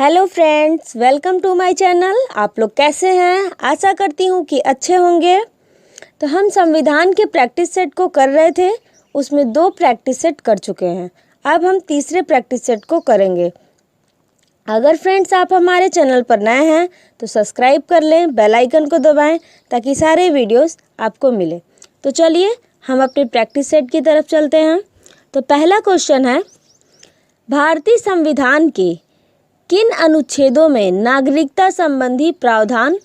Hello friends, welcome to my channel. आप लोग कैसे हैं? आशा करती हूँ कि अच्छे होंगे। तो हम संविधान के प्रैक्टिस सेट को कर रहे थे, उसमें 2 प्रैक्टिस सेट कर चुके हैं। अब हम तीसरे प्रैक्टिस सेट को करेंगे। अगर फ्रेंड्स आप हमारे चैनल पर नए हैं तो सब्सक्राइब कर लें, बेल आइकन को दबाएं ताकि सारे वीडियोस आपको मिले। तो चलिए हम अपने प्रैक्टिस सेट की तरफ चलते हैं। तो पहला क्वेश्चन है, भारतीय संविधान के किन अनुच्छेदों में नागरिकता संबंधी प्रावधान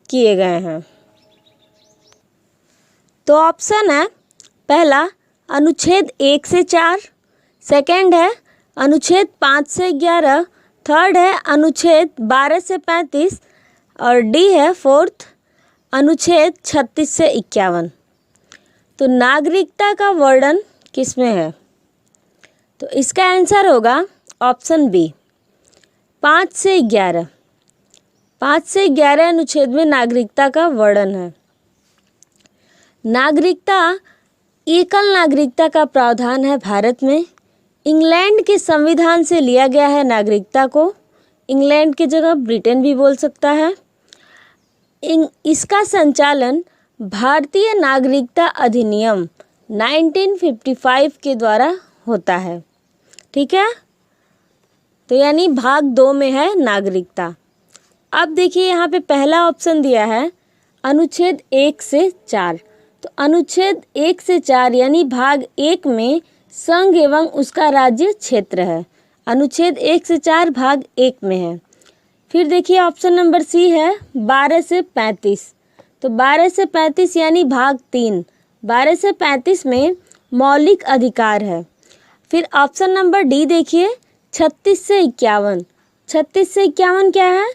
किए गए हैं? तो ऑप्शन है, पहला अनुच्छेद 1 से 4, सेकंड है अनुच्छेद 5 से 11, थर्ड है अनुच्छेद 12 से 35 और डी है फोर्थ अनुच्छेद 36 से 51। तो नागरिकता का वर्णन किसमें है? तो इसका आंसर होगा ऑप्शन बी, 5 से 11। 5 से 11 अनुच्छेद में नागरिकता का वर्णन है। नागरिकता एकल नागरिकता का प्रावधान है भारत में। इंग्लैंड के संविधान से लिया गया है नागरिकता को। इंग्लैंड की जगह ब्रिटेन भी बोल सकता है। इसका संचालन भारतीय नागरिकता अधिनियम 1955 के द्वारा होता है। ठीक है, तो यानी भाग 2 में है नागरिकता। अब देखिए यहाँ पे पहला ऑप्शन दिया है अनुच्छेद 1 से 4। तो अनुच्छेद 1 से 4 यानी भाग 1 में संघ एवं उसका राज्य क्षेत्र है। अनुच्छेद 1 से 4 भाग 1 में है। फिर देखिए ऑप्शन नंबर सी है 12 से 35। तो 12 से 35 यानी भाग 3। 12 से 35 में मौलिक अधिकार है। फिर ऑप्शन नंबर डी देखिए 36 से 51। 36 से 51 क्या है?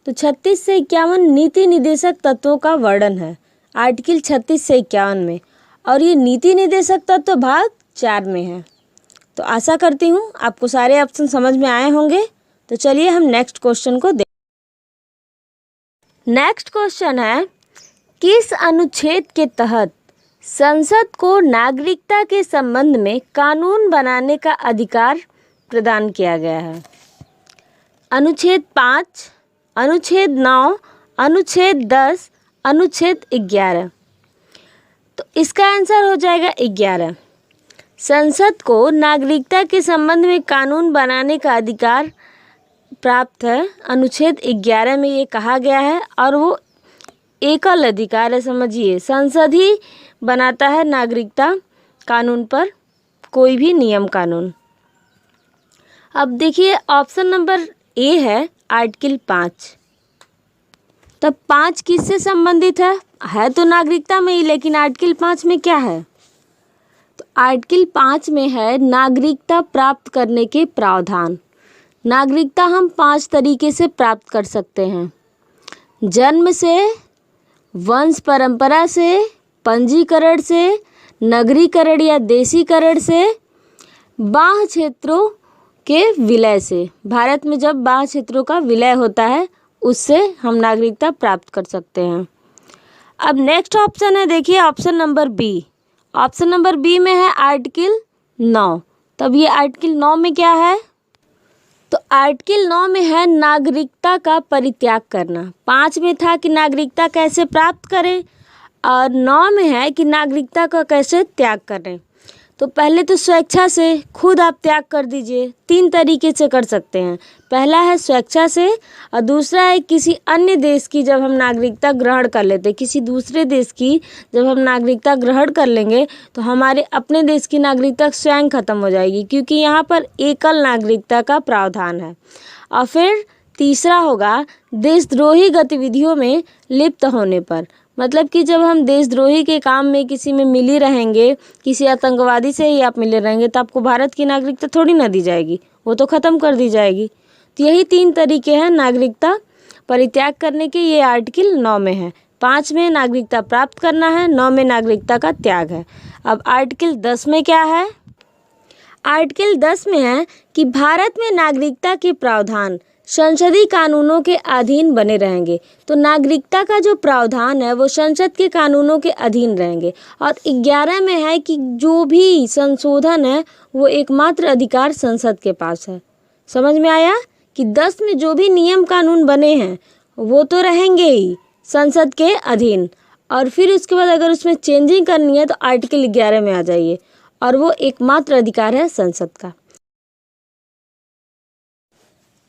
तो 36 से 51 नीति निदेशक तत्वों का वर्णन है, आर्टिकल 36 से 51 में। और ये नीति निदेशक तत्व भाग 4 में है। तो आशा करती हूँ आपको सारे ऑप्शन समझ में आए होंगे। तो चलिए हम नेक्स्ट क्वेश्चन को देखें। नेक्स्ट क्वेश्चन है, किस अनुच्छेद के तहत संसद को नागरिकता के संबंध में कानून बनाने का अधिकार प्रदान किया गया है? अनुच्छेद 5, अनुच्छेद 9, अनुच्छेद 10, अनुच्छेद 11। तो इसका आंसर हो जाएगा 11। संसद को नागरिकता के संबंध में कानून बनाने का अधिकार प्राप्त है। अनुच्छेद 11 में ये कहा गया है और वो एकल अधिकार है। समझिए, संसद ही बनाता है नागरिकता कानून पर कोई भी नियम कानून। अब देखिए ऑप्शन नंबर ए है आर्टिकल 5। तब 5 किससे संबंधित है तो नागरिकता में ही, लेकिन आर्टिकल 5 में क्या है? तो आर्टिकल 5 में है नागरिकता प्राप्त करने के प्रावधान। नागरिकता हम 5 तरीके से प्राप्त कर सकते हैं: जन्म से, वंश परंपरा से, पंजीकरण से, नगरीकरण या देशीकरण से, बाह्य क्षेत्रों के विलय से। भारत में जब बाह्य क्षेत्रों का विलय होता है उससे हम नागरिकता प्राप्त कर सकते हैं। अब नेक्स्ट ऑप्शन है, देखिए option number B. Option number B में है आर्टिकल 9। तब ये आर्टिकल 9 में क्या है? तो आर्टिकल 9 में है नागरिकता का परित्याग करना। 5 में था कि नागरिकता कैसे प्राप्त करें और 9 में है कि नागरिकता का कैसे त्याग करें। तो पहले तो स्वेच्छा से खुद आप त्याग कर दीजिए। 3 तरीके से कर सकते हैं। पहला है स्वेच्छा से और दूसरा है किसी अन्य देश की जब हम नागरिकता ग्रहण कर लेते हैं। किसी दूसरे देश की जब हम नागरिकता ग्रहण कर लेंगे तो हमारे अपने देश की नागरिकता स्वयं खत्म हो जाएगी, क्योंकि यहाँ पर एकल नागरिकता का प्रावधान है। और फिर तीसरा होगा देशद्रोही गतिविधियों में लिप्त होने पर। मतलब कि जब हम देशद्रोही के काम में किसी में मिली रहेंगे, किसी आतंकवादी से ही आप मिले रहेंगे, तो आपको भारत की नागरिकता थोड़ी ना दी जाएगी, वो तो ख़त्म कर दी जाएगी। तो यही 3 तरीके हैं नागरिकता परित्याग करने के। ये आर्टिकल 9 में है। 5 में नागरिकता प्राप्त करना है, 9 में नागरिकता का त्याग है। अब आर्टिकल 10 में क्या है? आर्टिकल 10 में है कि भारत में नागरिकता के प्रावधान संसदीय कानूनों के अधीन बने रहेंगे। तो नागरिकता का जो प्रावधान है वो संसद के कानूनों के अधीन रहेंगे। और 11 में है कि जो भी संशोधन है वो एकमात्र अधिकार संसद के पास है। समझ में आया कि 10 में जो भी नियम कानून बने हैं वो तो रहेंगे ही संसद के अधीन, और फिर उसके बाद अगर उसमें चेंजिंग करनी है तो आर्टिकल 11 में आ जाइए, और वो एकमात्र अधिकार है संसद का।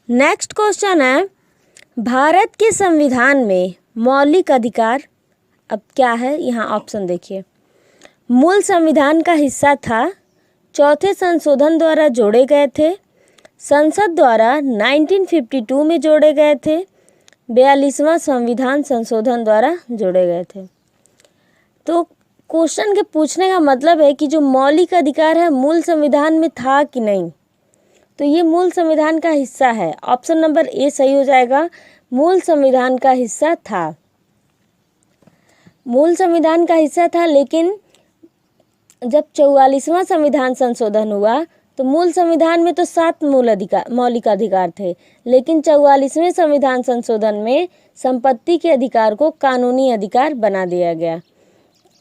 नेक्स्ट क्वेश्चन है, भारत के संविधान में मौलिक अधिकार अब क्या है, यहाँ ऑप्शन देखिए। मूल संविधान का हिस्सा था, चौथे संशोधन द्वारा जोड़े गए थे, संसद द्वारा 1952 में जोड़े गए थे, 42वां संविधान संशोधन द्वारा जोड़े गए थे। तो क्वेश्चन के पूछने का मतलब है कि जो मौलिक अधिकार है मूल संविधान में था कि नहीं, तो ये मूल संविधान का हिस्सा है। ऑप्शन नंबर ए सही हो जाएगा, मूल संविधान का हिस्सा था। मूल संविधान का हिस्सा था, लेकिन जब 44वां संविधान संशोधन हुआ तो मूल संविधान में तो 7 मौलिक अधिकार थे, लेकिन 44वें संविधान संशोधन में संपत्ति के अधिकार को कानूनी अधिकार बना दिया गया।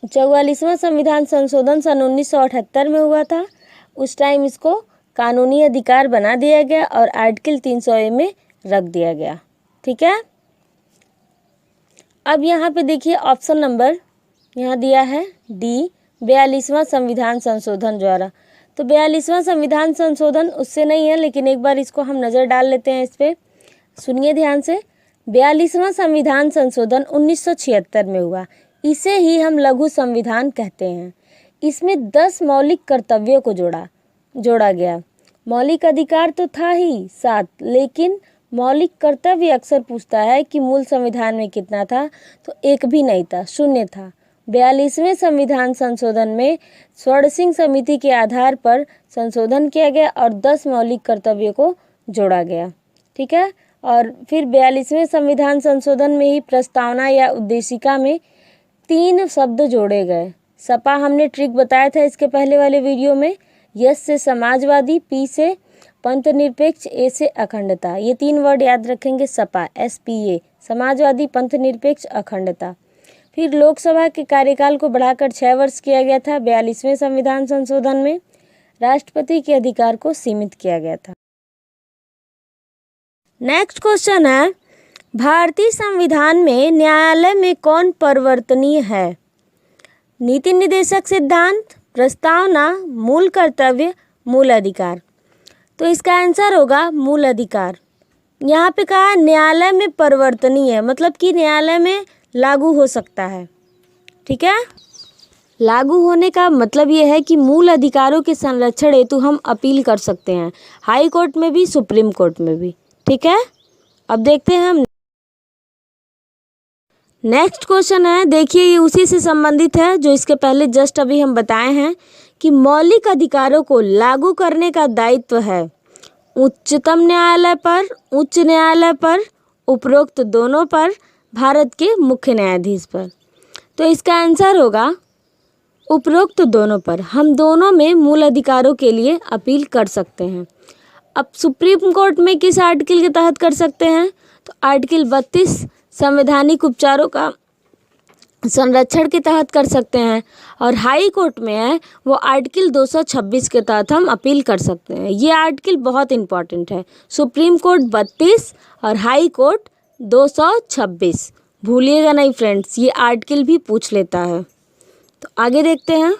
44वां संविधान संशोधन सन 1978 में हुआ था, उस टाइम इसको कानूनी अधिकार बना दिया गया और आर्टिकल 300A में रख दिया गया। ठीक है, अब यहाँ पे देखिए ऑप्शन नंबर यहाँ दिया है डी, 42वां संविधान संशोधन द्वारा। तो 42वां संविधान संशोधन उससे नहीं है, लेकिन एक बार इसको हम नज़र डाल लेते हैं इस पर, सुनिए ध्यान से। 42वां संविधान संशोधन 1976 में हुआ, इसे ही हम लघु संविधान कहते हैं। इसमें 10 मौलिक कर्तव्यों को जोड़ा गया। मौलिक अधिकार तो था ही 7, लेकिन मौलिक कर्तव्य अक्सर पूछता है कि मूल संविधान में कितना था, तो एक भी नहीं था, 0 था। 42वें संविधान संशोधन में स्वर्ण सिंह समिति के आधार पर संशोधन किया गया और 10 मौलिक कर्तव्यों को जोड़ा गया। ठीक है, और फिर 42वें संविधान संशोधन में ही प्रस्तावना या उद्देशिका में 3 शब्द जोड़े गए। सपा हमने ट्रिक बताया था इसके पहले वाले वीडियो में, यस से समाजवादी, पी से पंथ निरपेक्ष, ए से अखंडता। ये 3 वर्ड याद रखेंगे, सपा SPA, समाजवादी, पंथ निरपेक्ष, अखंडता। फिर लोकसभा के कार्यकाल को बढ़ाकर 6 वर्ष किया गया था। 42वें संविधान संशोधन में राष्ट्रपति के अधिकार को सीमित किया गया था। नेक्स्ट क्वेश्चन है, भारतीय संविधान में न्यायालय में कौन परिवर्तनीय है? नीति निर्देशक सिद्धांत, प्रस्तावना, मूल कर्तव्य, मूल अधिकार। तो इसका आंसर होगा मूल अधिकार। यहाँ पे कहा है न्यायालय में परिवर्तनीय है, मतलब कि न्यायालय में लागू हो सकता है। ठीक है, लागू होने का मतलब ये है कि मूल अधिकारों के संरक्षण हेतु हम अपील कर सकते हैं, हाई कोर्ट में भी, सुप्रीम कोर्ट में भी। ठीक है, अब देखते हैं हम नेक्स्ट क्वेश्चन है। देखिए ये उसी से संबंधित है जो इसके पहले जस्ट अभी हम बताए हैं कि मौलिक अधिकारों को लागू करने का दायित्व है उच्चतम न्यायालय पर, उच्च न्यायालय पर, उपरोक्त दोनों पर, भारत के मुख्य न्यायाधीश पर। तो इसका आंसर होगा उपरोक्त दोनों पर। हम दोनों में मूल अधिकारों के लिए अपील कर सकते हैं। अब सुप्रीम कोर्ट में किस आर्टिकल के तहत कर सकते हैं? तो आर्टिकल 32 संवैधानिक उपचारों का संरक्षण के तहत कर सकते हैं, और हाई कोर्ट में है वो आर्टिकल 226 के तहत हम अपील कर सकते हैं। ये आर्टिकल बहुत इंपॉर्टेंट है, सुप्रीम कोर्ट 32 और हाई कोर्ट 226, भूलिएगा नहीं फ्रेंड्स, ये आर्टिकल भी पूछ लेता है। तो आगे देखते हैं।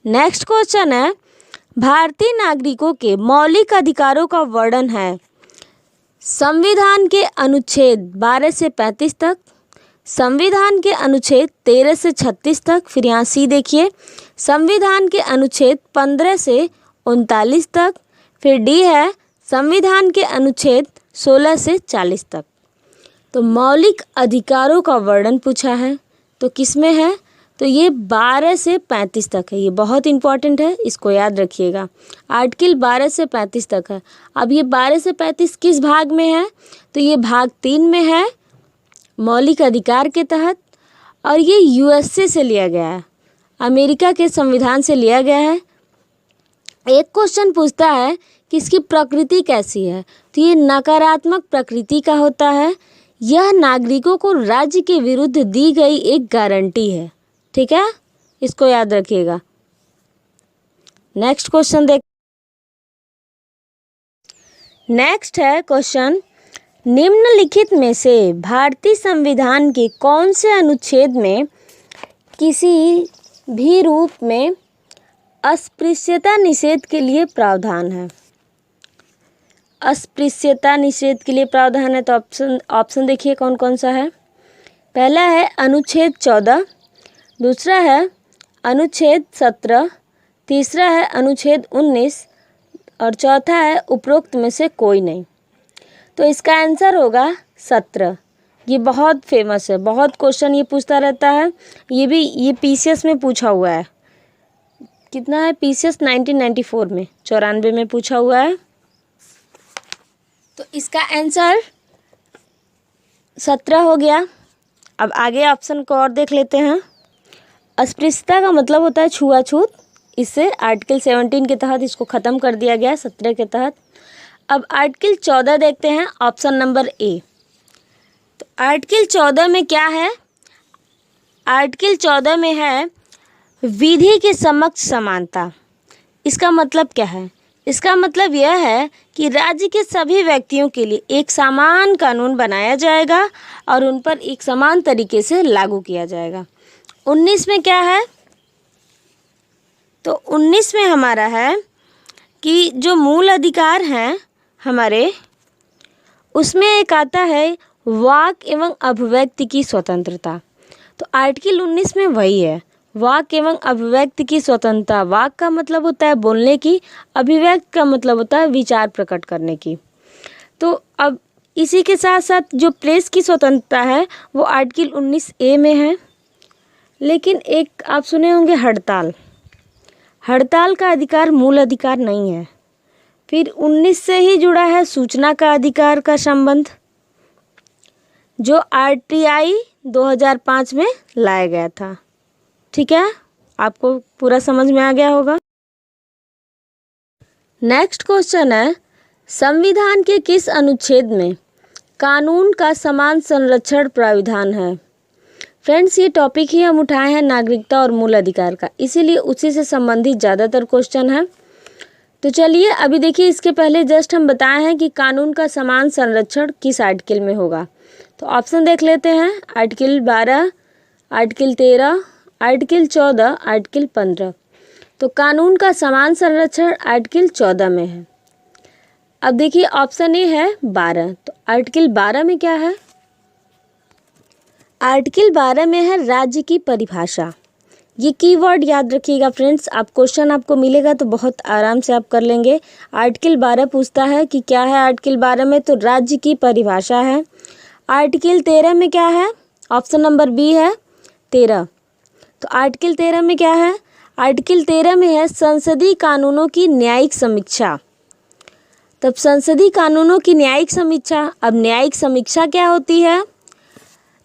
नेक्स्ट क्वेश्चन है, भारतीय नागरिकों के मौलिक अधिकारों का वर्णन है संविधान के अनुच्छेद 12 से 35 तक, संविधान के अनुच्छेद 13 से 36 तक। फिर यहाँ सी देखिए, संविधान के अनुच्छेद 15 से 39 तक। फिर डी है संविधान के अनुच्छेद 16 से 40 तक। तो मौलिक अधिकारों का वर्णन पूछा है, तो किस में है? तो ये 12 से 35 तक है। ये बहुत इंपॉर्टेंट है, इसको याद रखिएगा। आर्टिकल 12 से 35 तक है। अब ये 12 से 35 किस भाग में है? तो ये भाग 3 में है, मौलिक अधिकार के तहत, और ये USA से लिया गया है, अमेरिका के संविधान से लिया गया है। एक क्वेश्चन पूछता है कि इसकी प्रकृति कैसी है? तो ये नकारात्मक प्रकृति का होता है। यह नागरिकों को राज्य के विरुद्ध दी गई एक गारंटी है। ठीक है, इसको याद रखिएगा। नेक्स्ट क्वेश्चन देख नेक्स्ट है क्वेश्चन, निम्नलिखित में से भारतीय संविधान के कौन से अनुच्छेद में किसी भी रूप में अस्पृश्यता निषेध के लिए प्रावधान है? अस्पृश्यता निषेध के लिए प्रावधान है तो ऑप्शन देखिए कौन कौन सा है। पहला है अनुच्छेद 14, दूसरा है अनुच्छेद 17, तीसरा है अनुच्छेद 19 और चौथा है उपरोक्त में से कोई नहीं। तो इसका आंसर होगा 17। ये बहुत फेमस है, बहुत क्वेश्चन ये पूछता रहता है। ये पीसीएस में पूछा हुआ है। कितना है पीसीएस 1994 में 94 में पूछा हुआ है। तो इसका आंसर 17 हो गया। अब आगे ऑप्शन को और देख लेते हैं। अस्पृश्यता का मतलब होता है छुआछूत। इससे आर्टिकल 17 के तहत इसको ख़त्म कर दिया गया 17 के तहत। अब आर्टिकल 14 देखते हैं, ऑप्शन नंबर ए। तो आर्टिकल 14 में क्या है? आर्टिकल 14 में है विधि के समक्ष समानता। इसका मतलब क्या है? इसका मतलब यह है कि राज्य के सभी व्यक्तियों के लिए एक समान कानून बनाया जाएगा और उन पर एक समान तरीके से लागू किया जाएगा। 19 में क्या है? तो 19 में हमारा है कि जो मूल अधिकार हैं हमारे, उसमें एक आता है वाक एवं अभिव्यक्ति की स्वतंत्रता। तो आर्टिकल 19 में वही है, वाक एवं अभिव्यक्ति की स्वतंत्रता। वाक का मतलब होता है बोलने की, अभिव्यक्ति का मतलब होता है विचार प्रकट करने की। तो अब इसी के साथ साथ जो प्रेस की स्वतंत्रता है वो आर्टिकल 19A में है। लेकिन एक आप सुने होंगे हड़ताल, हड़ताल का अधिकार मूल अधिकार नहीं है। फिर 19 से ही जुड़ा है सूचना का अधिकार का संबंध, जो आरटीआई 2005 में लाया गया था। ठीक है, आपको पूरा समझ में आ गया होगा। नेक्स्ट क्वेश्चन है, संविधान के किस अनुच्छेद में कानून का समान संरक्षण प्राविधान है? फ्रेंड्स, ये टॉपिक ही हम उठाए हैं नागरिकता और मूल अधिकार का, इसीलिए उसी से संबंधित ज़्यादातर क्वेश्चन है। तो चलिए अभी देखिए, इसके पहले जस्ट हम बताए हैं कि कानून का समान संरक्षण किस आर्टिकल में होगा। तो ऑप्शन देख लेते हैं, आर्टिकल 12, आर्टिकल 13, आर्टिकल 14, आर्टिकल 15। तो कानून का समान संरक्षण आर्टिकल 14 में है। अब देखिए ऑप्शन ए है 12। तो आर्टिकल 12 में क्या है? आर्टिकल 12 में है राज्य की परिभाषा। ये कीवर्ड याद रखिएगा फ्रेंड्स, आप क्वेश्चन आपको मिलेगा तो बहुत आराम से आप कर लेंगे। आर्टिकल 12 पूछता है कि क्या है आर्टिकल 12 में, तो राज्य की परिभाषा है। आर्टिकल 13 में क्या है? ऑप्शन नंबर बी है 13। तो आर्टिकल 13 में क्या है? आर्टिकल 13 में है संसदीय कानूनों की न्यायिक समीक्षा। तब संसदीय कानूनों की न्यायिक समीक्षा, अब न्यायिक समीक्षा क्या होती है?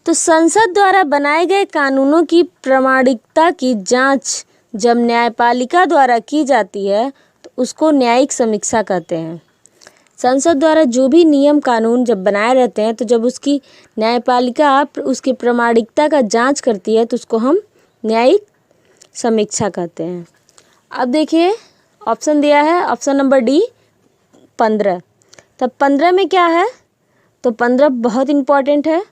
तो संसद द्वारा बनाए गए कानूनों की प्रामाणिकता की जांच जब न्यायपालिका द्वारा की जाती है तो उसको न्यायिक समीक्षा कहते हैं। संसद द्वारा जो भी नियम कानून जब बनाए रहते हैं तो जब उसकी न्यायपालिका उसकी प्रामाणिकता का जांच करती है तो उसको हम न्यायिक समीक्षा कहते हैं। अब देखिए ऑप्शन दिया है, ऑप्शन नंबर डी 15। तब 15 में क्या है? तो 15 बहुत इम्पोर्टेंट है।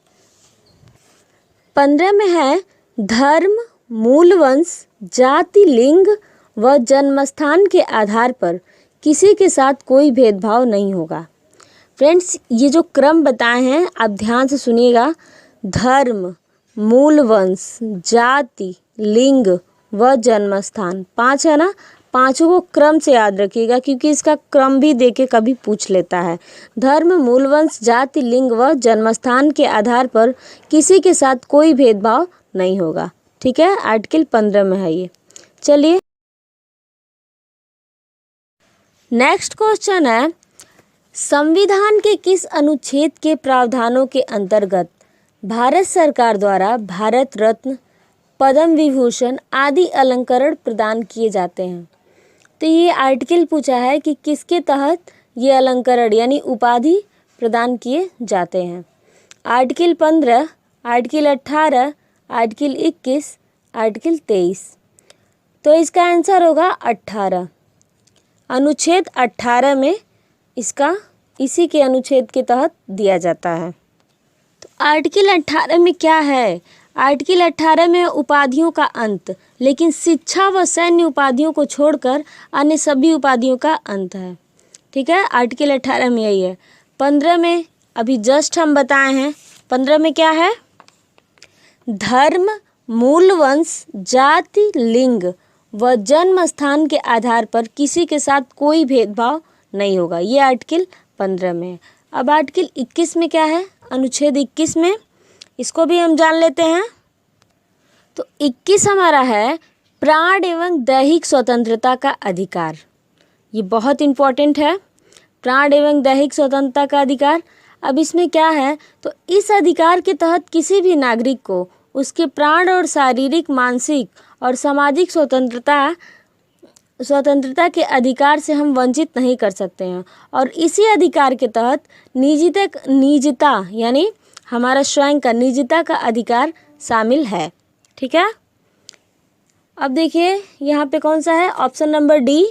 15 में है धर्म, मूल वंश, जाति, लिंग व जन्मस्थान के आधार पर किसी के साथ कोई भेदभाव नहीं होगा। फ्रेंड्स, ये जो क्रम बताए हैं आप ध्यान से सुनिएगा। धर्म, मूल वंश, जाति, लिंग व जन्मस्थान, 5 है ना, पांचों को क्रम से याद रखिएगा क्योंकि इसका क्रम भी देके कभी पूछ लेता है। धर्म, मूल वंश, जाति, लिंग व जन्मस्थान के आधार पर किसी के साथ कोई भेदभाव नहीं होगा। ठीक है, आर्टिकल 15 में है ये। चलिए नेक्स्ट क्वेश्चन है, संविधान के किस अनुच्छेद के प्रावधानों के अंतर्गत भारत सरकार द्वारा भारत रत्न, पद्म विभूषण आदि अलंकरण प्रदान किए जाते हैं? तो ये आर्टिकल पूछा है कि किसके तहत ये अलंकरण यानी उपाधि प्रदान किए जाते हैं। Article 15, article 18, article 21, article 23। तो इसका आंसर होगा 18। अनुच्छेद 18 में इसका इसी के अनुच्छेद के तहत दिया जाता है। तो आर्टिकल 18 में क्या है? आर्टिकल 18 में उपाधियों का अंत, लेकिन शिक्षा व सैन्य उपाधियों को छोड़कर अन्य सभी उपाधियों का अंत है। ठीक है, आर्टिकल 18 में यही है। 15 में अभी जस्ट हम बताए हैं। 15 में क्या है? धर्म, मूल वंश, जाति, लिंग व जन्म स्थान के आधार पर किसी के साथ कोई भेदभाव नहीं होगा। ये आर्टिकल 15 में है। अब आर्टिकल 21 में क्या है? अनुच्छेद 21 में, इसको भी हम जान लेते हैं। तो 21 हमारा है प्राण एवं दैहिक स्वतंत्रता का अधिकार। ये बहुत इम्पोर्टेंट है, प्राण एवं दैहिक स्वतंत्रता का अधिकार। अब इसमें क्या है? तो इस अधिकार के तहत किसी भी नागरिक को उसके प्राण और शारीरिक, मानसिक और सामाजिक स्वतंत्रता के अधिकार से हम वंचित नहीं कर सकते हैं। और इसी अधिकार के तहत निजता यानी हमारा स्वयं का निजता का अधिकार शामिल है। ठीक है, अब देखिए यहाँ पे कौन सा है? Option number D.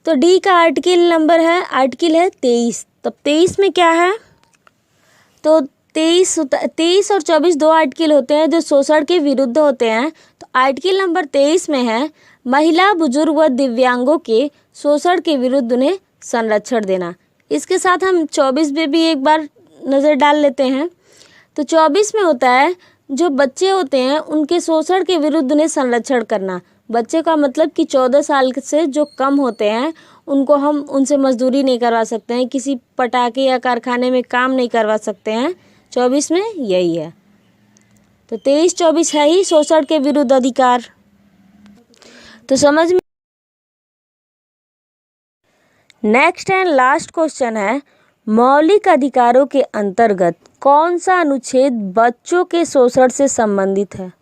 तो डी का आर्टिकल है 23। तब 23 में क्या है? तो 23 और 24 दो आर्टिकल होते हैं जो शोषण के विरुद्ध होते हैं। तो आर्टिकल नंबर 23 में है महिला, बुजुर्ग व दिव्यांगों के शोषण के विरुद्ध उन्हें संरक्षण देना। इसके साथ हम 24 में भी एक बार नज़र डाल लेते हैं। तो 24 में होता है जो बच्चे होते हैं उनके शोषण के विरुद्ध उन्हें संरक्षण करना। बच्चे का मतलब कि 14 साल से जो कम होते हैं उनको हम उनसे मजदूरी नहीं करवा सकते हैं, किसी पटाखे या कारखाने में काम नहीं करवा सकते हैं। 24 में यही है। तो 23-24 है ही शोषण के विरुद्ध अधिकार। तो समझ में। नेक्स्ट एंड लास्ट क्वेश्चन है, मौलिक अधिकारों के अंतर्गत कौन सा अनुच्छेद बच्चों के शोषण से संबंधित है?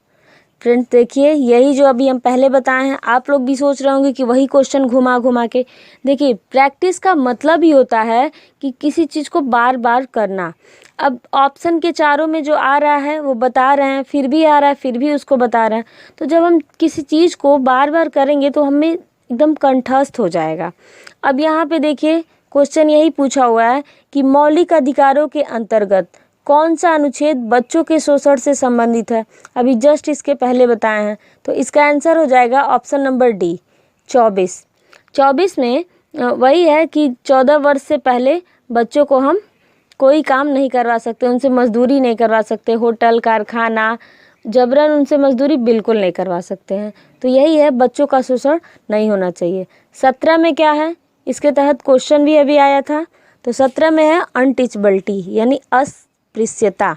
फ्रेंड्स देखिए, यही जो अभी हम पहले बताए हैं, आप लोग भी सोच रहे होंगे कि वही क्वेश्चन घुमा घुमा के। देखिए, प्रैक्टिस का मतलब ही होता है कि किसी चीज़ को बार बार करना। अब ऑप्शन के चारों में जो आ रहा है वो बता रहे हैं, फिर भी आ रहा है, फिर भी उसको बता रहे हैं। तो जब हम किसी चीज़ को बार बार करेंगे तो हमें एकदम कंठस्थ हो जाएगा। अब यहाँ पे देखिए क्वेश्चन यही पूछा हुआ है कि मौलिक अधिकारों के अंतर्गत कौन सा अनुच्छेद बच्चों के शोषण से संबंधित है? अभी जस्ट इसके पहले बताए हैं। तो इसका आंसर हो जाएगा ऑप्शन नंबर डी, 24। 24 में वही है कि 14 वर्ष से पहले बच्चों को हम कोई काम नहीं करवा सकते, उनसे मजदूरी नहीं करवा सकते, होटल, कारखाना, जबरन उनसे मजदूरी बिल्कुल नहीं करवा सकते हैं। तो यही है, बच्चों का शोषण नहीं होना चाहिए। 17 में क्या है? इसके तहत क्वेश्चन भी अभी आया था। तो 17 में है अनटिचबिलिटी यानी अस्पृश्यता,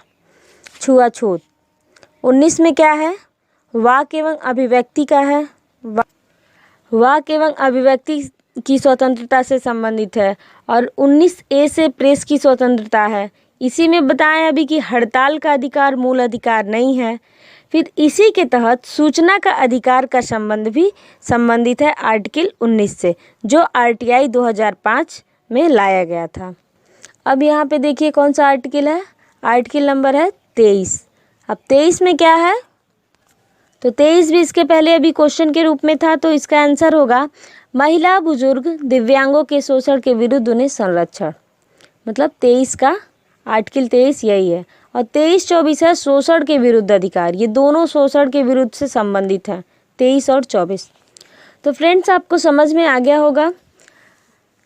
छुआछूत। 19 में क्या है? वाक एवं अभिव्यक्ति का है, वाक एवं अभिव्यक्ति की स्वतंत्रता से संबंधित है। और 19A से प्रेस की स्वतंत्रता है। इसी में बताएं अभी कि हड़ताल का अधिकार मूल अधिकार नहीं है। फिर इसी के तहत सूचना का अधिकार का संबंध भी संबंधित है आर्टिकल 19 से, जो RTI 2005 में लाया गया था। अब यहाँ पे देखिए कौन सा आर्टिकल है? आर्टिकल नंबर है 23। अब 23 में क्या है? तो 23 भी इसके पहले अभी क्वेश्चन के रूप में था। तो इसका आंसर होगा महिला, बुजुर्ग, दिव्यांगों के शोषण के विरुद्ध उन्हें संरक्षण। मतलब 23 का आर्टिकल 23 यही है। और 23-24 है शोषण के विरुद्ध अधिकार। ये दोनों शोषण के विरुद्ध से संबंधित हैं, 23 और 24। तो फ्रेंड्स आपको समझ में आ गया होगा।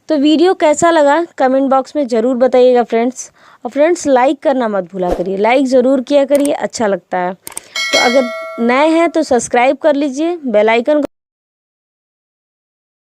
तो वीडियो कैसा लगा कमेंट बॉक्स में ज़रूर बताइएगा फ्रेंड्स। और फ्रेंड्स लाइक करना मत भूला करिए, लाइक ज़रूर किया करिए, अच्छा लगता है। तो अगर नए हैं तो सब्सक्राइब कर लीजिए, बेल आइकन